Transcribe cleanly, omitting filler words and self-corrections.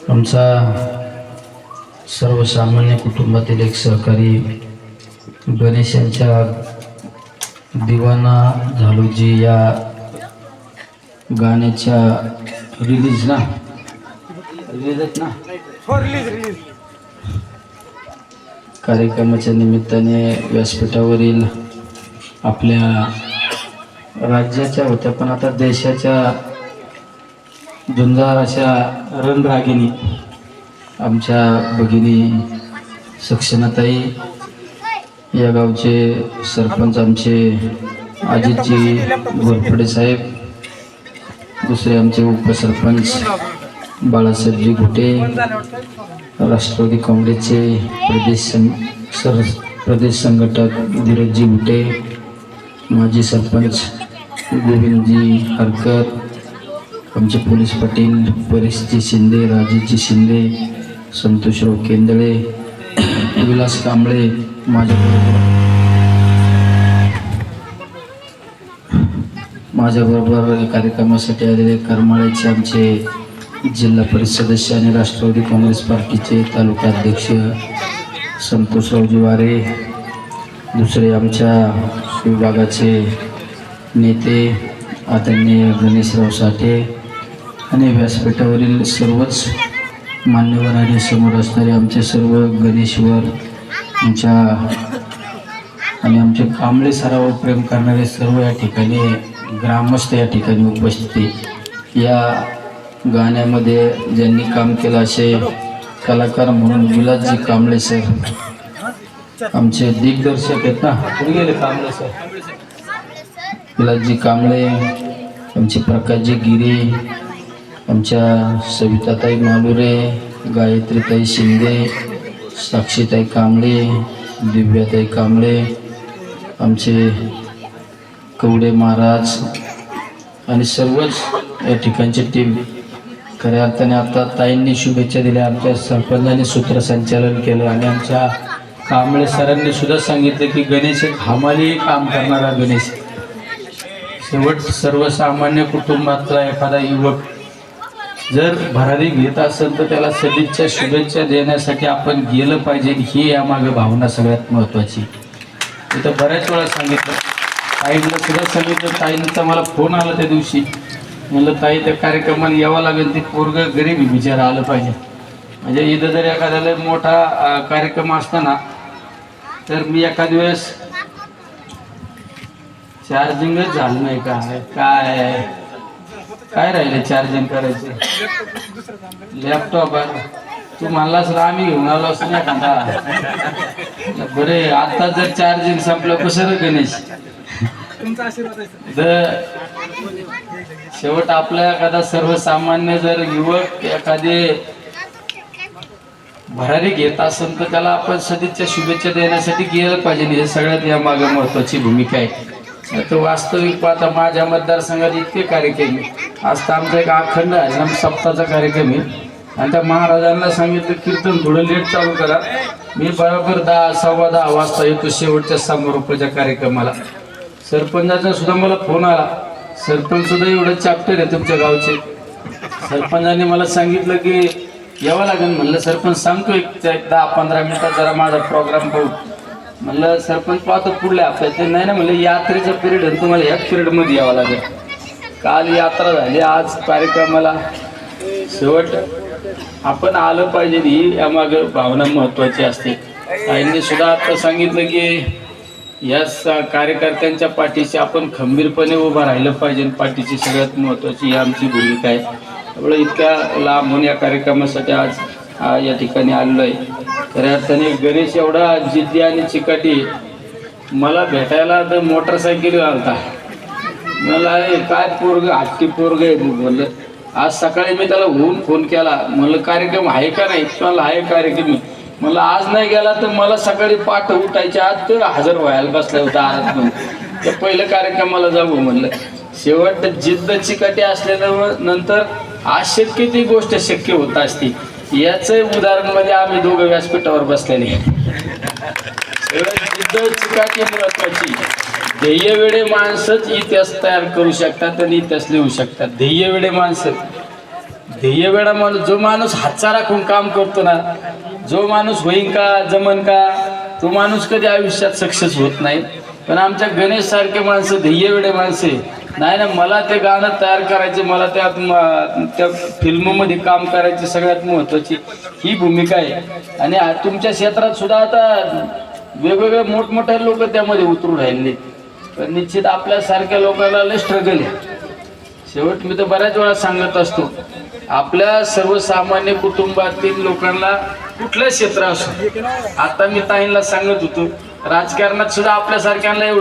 आमचा सर्वसामान्य कुटुंबातील एक सहकारी गणेश यांच्या दिवाना झालो जी या गाण्याच्या रिलीज आहेत ना कार्यक्रमाच्या निमित्ताने व्यासपीठावरील आपल्या राज्याच्या होत्या पण आता देशाच्या झुंजार अशा रणरागिणी आमच्या भगिनी सक्षनाताई, या गावचे सरपंच आमचे अजितजी घोरपडे साहेब, दुसरे आमचे उपसरपंच बाळासाहेबजी घुटे, राष्ट्रवादी काँग्रेसचे प्रदेश संघटक धीरजजी घुटे, माजी सरपंच गोविंदजी हरकर, आमचे पोलीस पाटील परेशजी शिंदे, राजेशजी शिंदे, संतोषराव केंदळे, विलास कांबळे, माझ्याबरोबर या कार्यक्रमासाठी आलेले करमाळ्याचे आमचे जिल्हा परिषद सदस्य आणि राष्ट्रवादी काँग्रेस पार्टीचे तालुका अध्यक्ष संतोषरावजी वारे, दुसरे आमच्या विभागाचे नेते आदरणीय गणेशराव साठे आणि व्यासपीठावरील सर्वच मान्यवर आणि समोर असणारे आमचे सर्व गणेशवर आमच्या आणि आमचे कांबळे सरावर प्रेम करणारे सर्व या ठिकाणी ग्रामस्थ या ठिकाणी उपस्थित या गाण्यामध्ये ज्यांनी काम केलं असे कलाकार म्हणून विलासजी कांबळे सर आमचे दिग्दर्शक आहेत ना, कुठे गेले कांबळे सर, विलासजी कांबळे, आमचे प्रकाशजी गिरे, आमच्या सविताताई मालुरे, गायत्रीताई शिंदे, साक्षीताई कांबळे, दिव्याताई कांबळे, आमचे कवडे महाराज आणि सर्वच या ठिकाणची टीम. खऱ्या अर्थाने आता ताईंनी शुभेच्छा दिल्या, आमच्या सरपंचांनी सूत्रसंचालन केलं आणि आमच्या कांबळे सरांनी सुद्धा सांगितलं की गणेश एक हमाली काम करणारा गणेश. शेवट सर्वसामान्य कुटुंबातला एखादा युवक जर भरारी घेत असेल तर त्याला सदिच्छा शुभेच्छा देण्यासाठी आपण गेलं पाहिजे, ही यामागे भावना सगळ्यात महत्त्वाची. इथं बऱ्याच वेळा सांगितलं, ताईंना सुद्धा सांगितलं, ताईंचा मला फोन आला त्या दिवशी, म्हणलं ताई त्या कार्यक्रमाला यावं लागेल, ते पोरगं गरीब विचार आलं पाहिजे. म्हणजे इथं जर एखाद्याला मोठा कार्यक्रम असताना तर मी एखाद वेळेस चार्जिंगच झालं नाही काय काय राहिले चार्जिंग करायचे, लॅपटॉप आहे तू म्हणलास आम्ही घेऊन आलो असं नाही का बरे, आता जर चार्जिंग संपलं कसं रे गणेश. शेवट आपल्या एखादा सर्वसामान्य जर युवक एखादे भरारी घेत असेल तर त्याला आपण सदिच्छा शुभेच्छा देण्यासाठी गेलं पाहिजे. हे सगळ्यात या मागे महत्वाची भूमिका आहे. तर वास्तविक पाहता माझ्या मतदारसंघात इतके कार्यक्रम आज तर आमचा एक अखंड आहे सप्ताहाचा कार्यक्रम आहे आणि त्या महाराजांना सांगितलं कीर्तन थोडं लेट चालू करा, मी बरोबर 10:15 वाजता येतो शेवटच्या समारोपाच्या कार्यक्रमाला. सरपंचाचा सुद्धा मला फोन आला, सरपंच सुद्धा एवढं चॅप्टर आहे तुमच्या गावचे, सरपंचाने मला सांगितलं की यावं लागेल. म्हणलं सरपंच सांगतो एक 10-15 मिनिटात जरा माझा प्रोग्राम पाहू. म्हणलं सरपंच पाहतो पुढल्या हप्त्यात. ते नाही ना म्हणलं यात्रेचा पिरियड आहे, तुम्हाला ह्या पिरियडमध्ये यावं लागेल. काल यात्रा झाली, आज कार्यक्रमाला. शेवट आपण आलं पाहिजे, ही यामागं भावना महत्त्वाची असते. ताईंनी सुद्धा आता सांगितलं की या कार्यकर्त्यांच्या पाठीशी आपण खंबीरपणे उभं राहिलं पाहिजे. पाठीची सगळ्यात महत्त्वाची ही आमची भूमिका आहे. त्यामुळे इतक्या लांबून या कार्यक्रमासाठी आज या ठिकाणी आलेलो आहे. खऱ्या अर्थाने गणेश एवढा जिद्दी आणि चिकाटी, मला भेटायला तर मोटरसायकल आलता. मला काय पोरग हट्टी पोरग आहे म्हणलं. आज सकाळी मी त्याला होऊन फोन केला, म्हणलं कार्यक्रम आहे का नाही, मला आहे कार्यक्रम. मला आज नाही गेला तर मला सकाळी पाठ उठायच्या आज तर हजर व्हायला बसला होता आज म्हणून तर पहिलं कार्यक्रमाला जाऊ म्हणलं. शेवट जिद्द चिकाटी असल्यानं नंतर अशक्य ती गोष्ट शक्य होत असते. याचं उदाहरण म्हणजे आम्ही दोघं व्यासपीठावर बसलेले. जिद्द चिकाटी महत्वाची. ध्येयवेडे माणसंच इतिहास तयार करू शकतात आणि इतिहास लिहू शकतात. ध्येयवेडे माणसं ध्येयवेडा माणूस, जो माणूस हातचा राखून काम करतो ना, जो माणूस होईन का जमन का, तो माणूस कधी आयुष्यात सक्सेस होत नाही. पण आमच्या गणेश सारखे माणसं ध्येयवेडे माणसे, नाही ना मला ते गाणं तयार करायचे, मला त्या फिल्ममध्ये काम करायचे, सगळ्यात महत्त्वाची ही भूमिका आहे. आणि तुमच्या क्षेत्रात सुद्धा आता वेगवेगळे मोठमोठे लोक त्यामध्ये उतरून राहिले. पण निश्चित आपल्यासारख्या लोकांना लय स्ट्रगल आहे. शेवट मी तर बऱ्याच वेळा सांगत असतो, आपल्या सर्वसामान्य कुटुंबातील लोकांना कुठलं क्षेत्र असो, आता मी ताईंना सांगत होतो, राजकारणात सुद्धा आपल्यासारख्यांना एवढं